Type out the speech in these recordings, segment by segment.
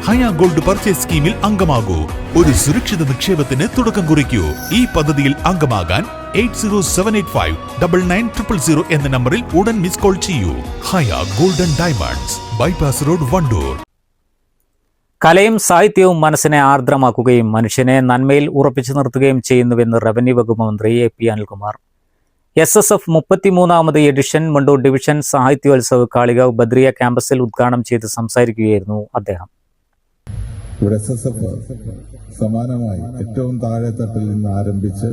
ഹയ gold purchase സ്കീമിൽ അംഗമാകൂ. ഒരു സുരക്ഷിത നിക്ഷേപത്തിന് തുടക്കം കുറിക്കൂ. ഈ പദ്ധതിയിൽ അംഗമാകാൻ 8078599000 എന്ന നമ്പറിൽ ഉടൻ മിസ് കോൾ ചെയ്യൂ. Haya golden diamonds, bypass road, Vandoor. കലയും സാഹിത്യവും മനസ്സിനെ ആർദ്രമാക്കുകയും മനുഷ്യനെ നന്മയിൽ ഉറപ്പിച്ചു നിർത്തുകയും ചെയ്യുന്നുവെന്ന് റവന്യൂ വകുപ്പ് മന്ത്രി AP അനിൽകുമാർ. SSF 33ാമത് എഡിഷൻ വണ്ടൂർ ഡിവിഷൻ സാഹിത്യോത്സവ് കാളികാവ് ബദ്രിയ ക്യാമ്പസിൽ ഉദ്ഘാടനം ചെയ്ത് സംസാരിക്കുകയായിരുന്നു അദ്ദേഹം. ഇവിടെ SSF സമാനമായി ഏറ്റവും താഴെത്തട്ടിൽ നിന്ന് ആരംഭിച്ച്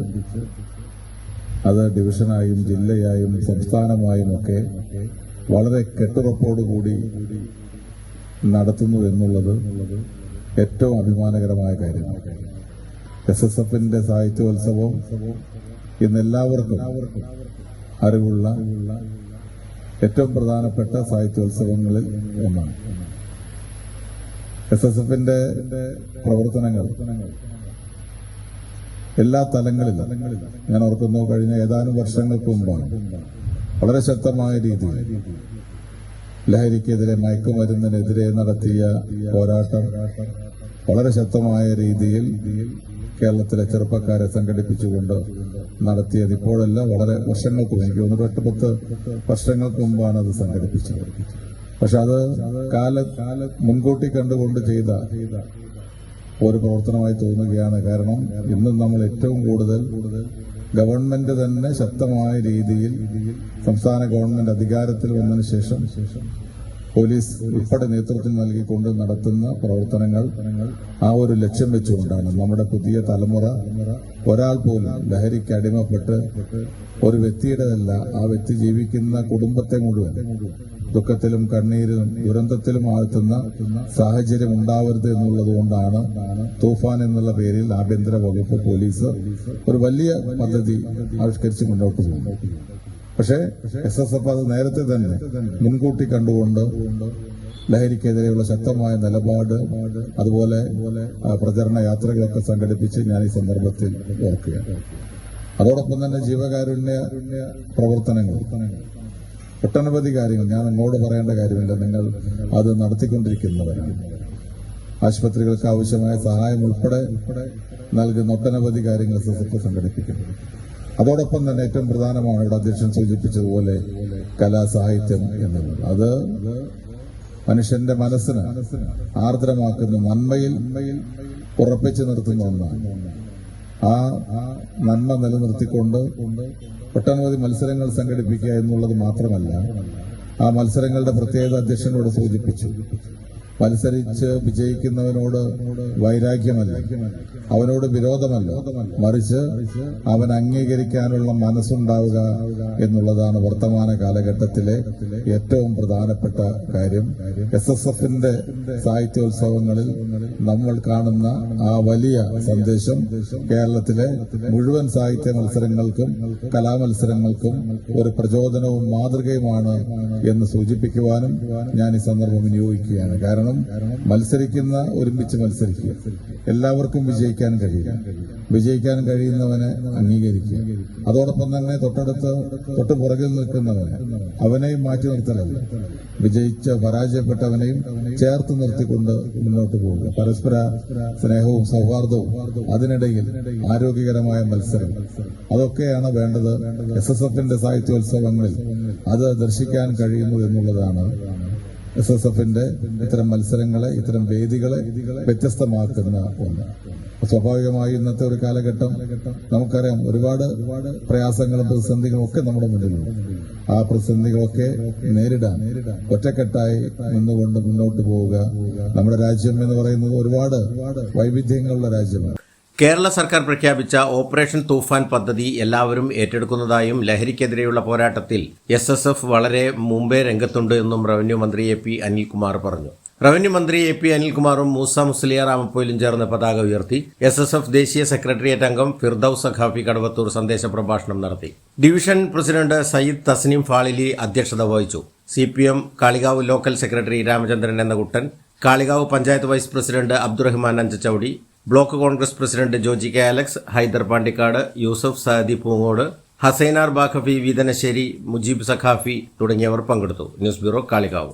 അത് ഡിവിഷനായും ജില്ലയായും സംസ്ഥാനമായും ഒക്കെ വളരെ കെട്ടുറപ്പോടുകൂടി നടത്തുന്നു എന്നുള്ളത് ഏറ്റവും അഭിമാനകരമായ കാര്യമാണ്. SSFന്റെ സാഹിത്യോത്സവം ഇന്നെല്ലാവർക്കും അറിവുള്ള ഏറ്റവും പ്രധാനപ്പെട്ട സാഹിത്യോത്സവങ്ങളിൽ ഒന്നാണ്. SSFന്റെ പ്രവർത്തനങ്ങൾ എല്ലാ തലങ്ങളിലും ഞാൻ ഓർക്കുന്നു, കഴിഞ്ഞ ഏതാനും വർഷങ്ങൾക്ക് മുമ്പാണ് വളരെ ശക്തമായ രീതിയിൽ ലഹരിക്കെതിരെ, മയക്കുമരുന്നിനെതിരെ നടത്തിയ പോരാട്ടം വളരെ ശക്തമായ രീതിയിൽ കേരളത്തിലെ ചെറുപ്പക്കാരെ സംഘടിപ്പിച്ചുകൊണ്ട് നടത്തിയത്. ഇപ്പോഴല്ല, വളരെ വർഷങ്ങൾക്ക് മുമ്പ്, എനിക്ക് തോന്നുന്നു 8-10 വർഷങ്ങൾക്ക് മുമ്പാണ് അത് സംഘടിപ്പിച്ചത്. പക്ഷെ അത് മുൻകൂട്ടി കണ്ടുകൊണ്ട് ചെയ്ത ഒരു പ്രവർത്തനമായി തോന്നുകയാണ്. കാരണം ഇന്നും നമ്മൾ ഏറ്റവും കൂടുതൽ ഗവൺമെന്റ് തന്നെ ശക്തമായ രീതിയിൽ, സംസ്ഥാന ഗവൺമെന്റ് അധികാരത്തിൽ വന്നതിന് ശേഷം പോലീസ് ഉൾപ്പെടെ നേതൃത്വം നൽകിക്കൊണ്ട് നടത്തുന്ന പ്രവർത്തനങ്ങൾ ആ ഒരു ലക്ഷ്യം വെച്ചുകൊണ്ടാണ്. നമ്മുടെ പുതിയ തലമുറ ഒരാൾ പോലും ലഹരിക്ക് അടിമപ്പെട്ട് ഒരു വ്യക്തിയുടേതല്ല, ആ വ്യക്തി ജീവിക്കുന്ന കുടുംബത്തെ മുഴുവൻ ദുഃഖത്തിലും കണ്ണീരിലും ദുരന്തത്തിലും ആഴ്ത്തുന്ന സാഹചര്യം ഉണ്ടാവരുത് എന്നുള്ളത് കൊണ്ടാണ് തൂഫാൻ എന്നുള്ള പേരിൽ ആഭ്യന്തര വകുപ്പ്, പോലീസ് ഒരു വലിയ പദ്ധതി ആവിഷ്കരിച്ച് മുന്നോട്ട് പോകുന്നു. പക്ഷേ SSF അത് നേരത്തെ തന്നെ മുൻകൂട്ടി കണ്ടുകൊണ്ട് ലഹരിക്കെതിരെയുള്ള ശക്തമായ നിലപാട്, അതുപോലെ പ്രചരണ യാത്രകളൊക്കെ സംഘടിപ്പിച്ച് ഞാൻ ഈ സന്ദർഭത്തിൽ ഓർക്കുകയാണ്. അതോടൊപ്പം തന്നെ ജീവകാരുണ്യ പ്രവർത്തനങ്ങൾ, ഒട്ടനവധി കാര്യങ്ങൾ ഞാൻ അങ്ങോട്ട് പറയേണ്ട കാര്യമില്ല, നിങ്ങൾ അത് നടത്തിക്കൊണ്ടിരിക്കുന്നവരാണ്. ആശുപത്രികൾക്ക് ആവശ്യമായ സഹായം ഉൾപ്പെടെ നൽകുന്ന ഒട്ടനവധി കാര്യങ്ങൾ SSF സംഘടിപ്പിക്കുന്നു. അതോടൊപ്പം തന്നെ ഏറ്റവും പ്രധാനമാണ് ഇവിടെ അധ്യക്ഷൻ സൂചിപ്പിച്ചതുപോലെ കലാസാഹിത്യം എന്നുള്ളത്. അത് മനുഷ്യന്റെ മനസ്സിന് ആർദ്രമാക്കുന്ന, നന്മയിൽ ഉറപ്പിച്ചു നിർത്തുന്ന ഒന്നാണ്. ആ നന്മ നിലനിർത്തിക്കൊണ്ട് ഒട്ടനവധി മത്സരങ്ങൾ സംഘടിപ്പിക്കുക എന്നുള്ളത് മാത്രമല്ല, ആ മത്സരങ്ങളുടെ പ്രത്യേകത അധ്യക്ഷനോട് സൂചിപ്പിച്ചു. മത്സരിച്ച് വിജയിക്കുന്നവനോട് വൈരാഗ്യമല്ല, അവനോട് വിരോധമല്ല, മറിച്ച് അവൻ അംഗീകരിക്കാനുള്ള മനസ്സുണ്ടാവുക എന്നുള്ളതാണ് വർത്തമാന കാലഘട്ടത്തിലെ ഏറ്റവും പ്രധാനപ്പെട്ട കാര്യം. SSFന്റെ സാഹിത്യോത്സവങ്ങളിൽ നമ്മൾ കാണുന്ന ആ വലിയ സന്ദേശം കേരളത്തിലെ മുഴുവൻ സാഹിത്യ മത്സരങ്ങൾക്കും കലാമത്സരങ്ങൾക്കും ഒരു പ്രചോദനവും മാതൃകയുമാണ് എന്ന് സൂചിപ്പിക്കുവാനും ഞാൻ ഈ സന്ദർഭം വിനിയോഗിക്കുകയാണ്. കാരണം ഒരുമിച്ച് മത്സരിക്കുക, എല്ലാവർക്കും വിജയിക്കാൻ കഴിയുന്നവനെ അംഗീകരിക്കുക. അതോടൊപ്പം തന്നെ തൊട്ട് പുറകിൽ നിൽക്കുന്നവനെ, അവനെയും മാറ്റി നിർത്തലല്ല, പരാജയപ്പെട്ടവനെയും ചേർത്ത് നിർത്തിക്കൊണ്ട് മുന്നോട്ട് പോവുക. പരസ്പര സ്നേഹവും സൗഹാർദ്ദവും, അതിനിടയിൽ ആരോഗ്യകരമായ മത്സരം, അതൊക്കെയാണ് വേണ്ടത്. SSFന്റെ സാഹിത്യോത്സവങ്ങളിൽ അത് ദർശിക്കാൻ കഴിയുന്നു എന്നുള്ളതാണ് SSFന്റെ ഇത്തരം മത്സരങ്ങളെ, ഇത്തരം വേദികളെ വ്യത്യസ്തമാക്കുന്ന ഒന്ന്. സ്വാഭാവികമായി ഇന്നത്തെ ഒരു കാലഘട്ടം നമുക്കറിയാം, ഒരുപാട് പ്രയാസങ്ങളും പ്രതിസന്ധികളും ഒക്കെ നമ്മുടെ മുന്നിലുണ്ട്. ആ പ്രതിസന്ധികളൊക്കെ നേരിടാൻ ഒറ്റക്കെട്ടായി നിന്നുകൊണ്ട് മുന്നോട്ട് പോവുക. നമ്മുടെ രാജ്യം എന്ന് പറയുന്നത് ഒരുപാട് വൈവിധ്യങ്ങളുള്ള രാജ്യമാണ്. കേരള സർക്കാർ പ്രഖ്യാപിച്ച ഓപ്പറേഷൻ തൂഫാൻ പദ്ധതി എല്ലാവരും ഏറ്റെടുക്കുന്നതായും ലഹരിക്കെതിരെയുള്ള പോരാട്ടത്തിൽ SSF വളരെ മുമ്പേ രംഗത്തുണ്ട് എന്നും റവന്യൂ മന്ത്രി AP അനിൽകുമാർ പറഞ്ഞു. റവന്യൂ മന്ത്രി AP അനിൽകുമാറും മൂസ മുസ്ലിയാർ ആമപ്പോയിലും ചേർന്ന് പതാക ഉയർത്തി. SSF ദേശീയ സെക്രട്ടേറിയറ്റ് അംഗം ഫിർദൌസ് സഖാഫി കടവത്തൂർ സന്ദേശ പ്രഭാഷണം നടത്തി. ഡിവിഷൻ പ്രസിഡന്റ് സയ്യിദ് തസ്നീം ഫാളിലി അധ്യക്ഷത വഹിച്ചു. CPM Kalikavu local secretary Ramachandran Ennakuttan, Kalikavu panchayat vice president Abdurahman Anchachavidi, block Congress president Joji K. Alex, Haidar Pandikkad, Yusuf Saadi Poongode, Hasainar Baqavi Veethanassery, Mujeeb Saqafi തുടങ്ങിയവർ പങ്കെടുത്തു. News bureau, Kalikavu.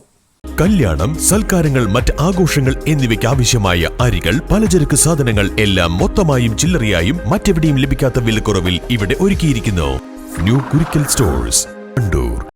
കല്യാണം, സൽക്കാരങ്ങൾ, മറ്റ് ആഘോഷങ്ങൾ എന്നിവയ്ക്ക് ആവശ്യമായ അരികൾ, പലചരക്ക് സാധനങ്ങൾ എല്ലാം മൊത്തമായും ചില്ലറയായും മറ്റെവിടെയും ലഭിക്കാത്ത വിലക്കുറവിൽ ഇവിടെ ഒരുക്കിയിരിക്കുന്നു. New Kurikkal stores, Wandoor.